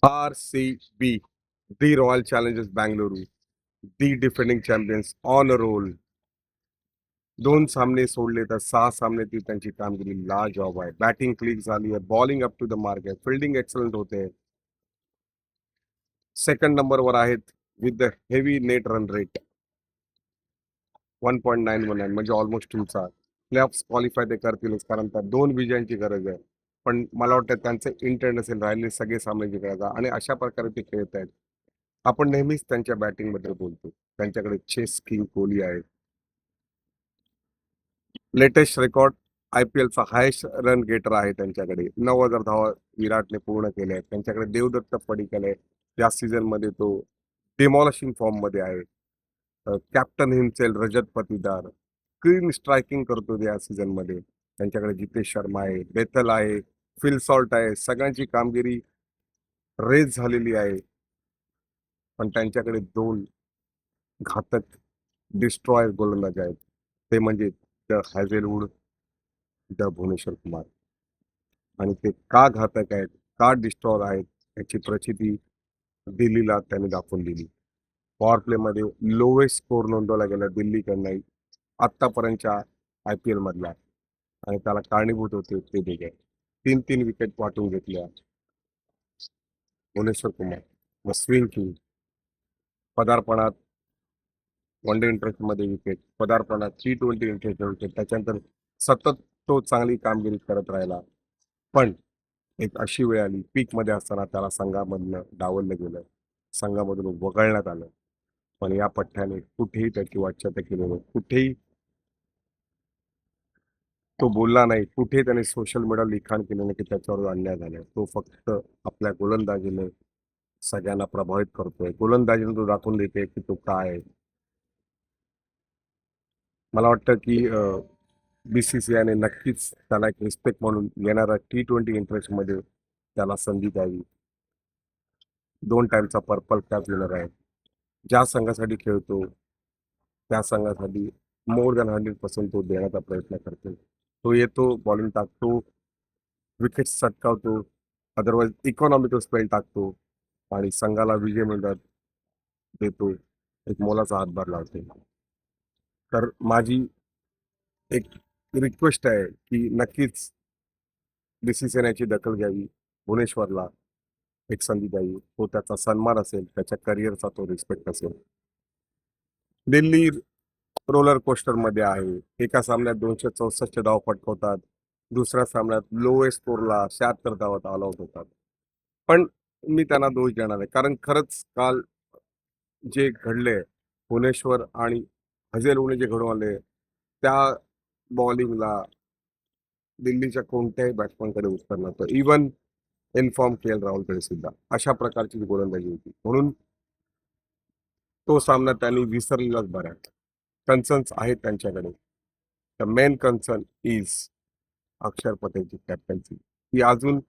RCB, the Royal Challengers Bangalore, the defending champions on a roll. 2 सामने सोडले तर 6 सामन्यातील त्यांची कामगिरी लाजवाब आहे. बॅटिंग क्लिक झाली आहे, bowling up to the mark आहे, फिल्डिंग एक्सलंट होते. सेकंड नंबरवर आहेत with the heavy net run rate 1.919 म्हणजे ऑलमोस्ट तुमचा प्लेऑफ्स क्वालिफाय ते करतीलच, कारण त्या 2 विजयांची गरज आहे. पण मला वाटतं त्यांचं इंटेंट असेल राहिले सगळे सामने जिंकायचा आणि अशा प्रकारे ते खेळत आहेत. आपण नेहमीच त्यांच्या बॅटिंग बद्दल बोलतो. त्यांच्याकडे चेस किंग कोहली आहे. लेटेस्ट रेकॉर्ड IPLचा हायेस्ट रन गेटर आहे त्यांच्याकडे. 9,000 धावा विराटने पूर्ण केल्या आहेत. त्यांच्याकडे देवदत्त पडिक्कल आहे. या सीझनमध्ये तो डिमॉलिशिंग फॉर्ममध्ये आहे. कॅप्टन हिमसेल्फ रजत पटीदार क्लीन स्ट्रायकिंग करतो या सीझनमध्ये. त्यांच्याकडे जितेश शर्मा आहे, बेथल आहे, फिल सॉल्ट आहे. सगळ्यांची कामगिरी रेस झालेली आहे. पण त्यांच्याकडे 2 घातक डिस्ट्रॉयर गोलंदाज आहेत. ते म्हणजे द हॅझेलवूड, द भुवनेश्वर कुमार. आणि ते का घातक आहेत, का डिस्ट्रॉयर आहेत याची प्रचिती दिल्लीला त्यांनी दाखवून दिली. पॉवर प्लेमध्ये लोवेस्ट स्कोर नोंदवला गेला दिल्लीकडनं आत्तापर्यंतच्या IPL मधला, आणि त्याला कारणीभूत होते ते देखील 3-3 विकेट वाटून घेतल्या. भुवनेश्वर कुमार व स्विंग किंग, पदार्पणात वन डे इंटरेस्टमध्ये विकेट, पदार्पणात T20 इंटरेस्ट विकेट, त्याच्यानंतर सतत तो चांगली कामगिरी करत राहिला. पण एक अशी वेळ आली पीकमध्ये असताना त्याला संघामधनं डावललं गेलं, संघामधून वगळण्यात आलं. पण या पठ्ठ्याने कुठेही त्याची वाच्यता केली नाही, कुठेही तो बोलला नाही, कुठेही त्याने सोशल मीडियावर लिखाण केलं नाही की त्याच्यावर अन्याय झालाय. तो फक्त आपल्या गोलंदाजीने सगळ्यांना प्रभावित करतोय. गोलंदाजीने तो दाखवून देते की तो काय आहे. मला वाटतं की BCCIने नक्कीच त्याला एक रिस्पेक्ट म्हणून येणारा T20 इंटरेस्टमध्ये त्याला संधी द्यावी. 2 टाइमचा पर्पल कॅप विनर आहे. ज्या संघासाठी खेळतो त्या संघासाठी मोर दॅन 100% तो देण्याचा प्रयत्न करतो. तो येतो, बॉलिंग टाकतो, विकेट्स चटकावतो, अदरवाईज इकॉनॉमिकल स्पेल टाकतो आणि संघाला विजय मिळतात देतो, एक मोलाचा हातभार लावतो. तर माझी एक रिक्वेस्ट आहे की नक्कीच BCCIने दखल घ्यावी, भुवनेश्वरला एक संधी द्यावी. तो त्याचा सन्मान असेल, त्याच्या करिअरचा तो रिस्पेक्ट असेल. दिल्ली रोलर कोस्टरमध्ये आहे. एका सामन्यात 264 धावा फटकवतात, दुसऱ्या सामन्यात लोएस्ट स्कोरला 76 धावा ऑल आउट होतात. पण मी त्यांना दोष देणार आहे, कारण खरंच काल जे घडले भुवनेश्वर आणि हझेलवूडने जे घडून आले, त्या बॉलिंगला दिल्लीच्या कोणत्याही बॅट्समनकडे उत्तर नव्हतं. इव्हन इन्फॉर्म KL राहुलकडे सुद्धा अशा प्रकारची गोलंदाजी होती. म्हणून तो सामना त्यांनी विसरलेलाच बरा. कन्सर्न्स आहेत त्यांच्याकडे. द मेन कन्सर्न इज अक्षर पटेलची कॅप्टन्सी. ती अजून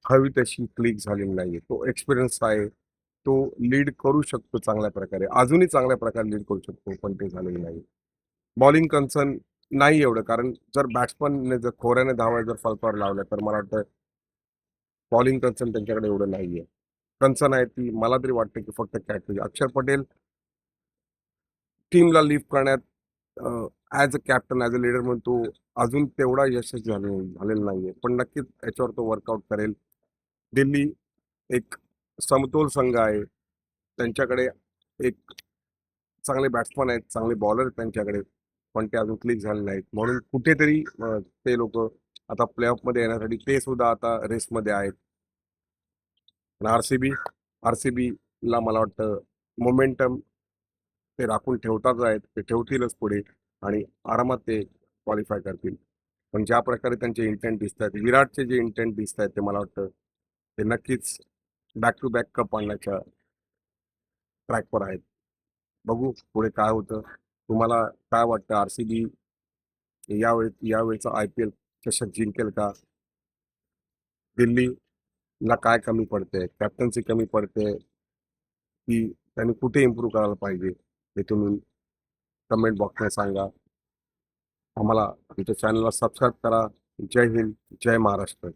हवी तशी क्लिक झालेली नाहीये. तो एक्सपिरियन्स आहे, तो लीड करू शकतो चांगल्या प्रकारे, अजूनही चांगल्या प्रकारे लीड करू शकतो, पण ते झालेलं नाही. बॉलिंग कन्सर्न नाही एवढं, कारण जर बॅट्समनने जर खोऱ्याने धावा जर फलकावर लावल्या तर मला वाटतं बॉलिंग कन्सर्न त्यांच्याकडे एवढं नाहीये. कन्सर्न आहे ती मला तरी वाटतं की फक्त कॅप्टन अक्षर पटेल टीमला लिफ्ट करण्यात as a captain, as a leader म्हणून तो अजून तेवढा यशस्वी झालेला नाहीये. पण नक्कीच याच्यावर तो वर्कआउट करेल. दिल्ली एक समतोल संघ आहे. त्यांच्याकडे एक चांगले बॅट्समन आहेत, चांगले बॉलर आहेत त्यांच्याकडे, पण ते अजून क्लिक झाले नाहीत. म्हणून कुठेतरी ते लोक आता प्लेऑफमध्ये येण्यासाठी ते सुद्धा आता रेसमध्ये आहेत. आरसीबीला मला वाटतं मोमेंटम ते राखून ठेवतात आहेत, ते ठेवतीलच पुढे आणि आरामात ते क्वालिफाय करतील. पण ज्या प्रकारे त्यांचे इंटेंट दिसत आहेत, विराटचे जे इंटेंट दिसत आहेत, ते मला वाटतं ते नक्कीच बॅक टू बॅक कप आणण्याच्या ट्रॅकवर आहेत. बघू पुढे काय होतं. तुम्हाला काय वाटतं, RCB यावेळेचा IPL चषक जिंकेल का? दिल्लीला काय कमी पडते, कॅप्टन्सी कमी पडते की त्यांनी कुठे इम्प्रूव्ह करायला पाहिजे, हे तुम्ही कमेंट बॉक्समध्ये सांगा. आम्हाला आमच्या चॅनलला सबस्क्राईब करा. जय हिंद, जय महाराष्ट्र.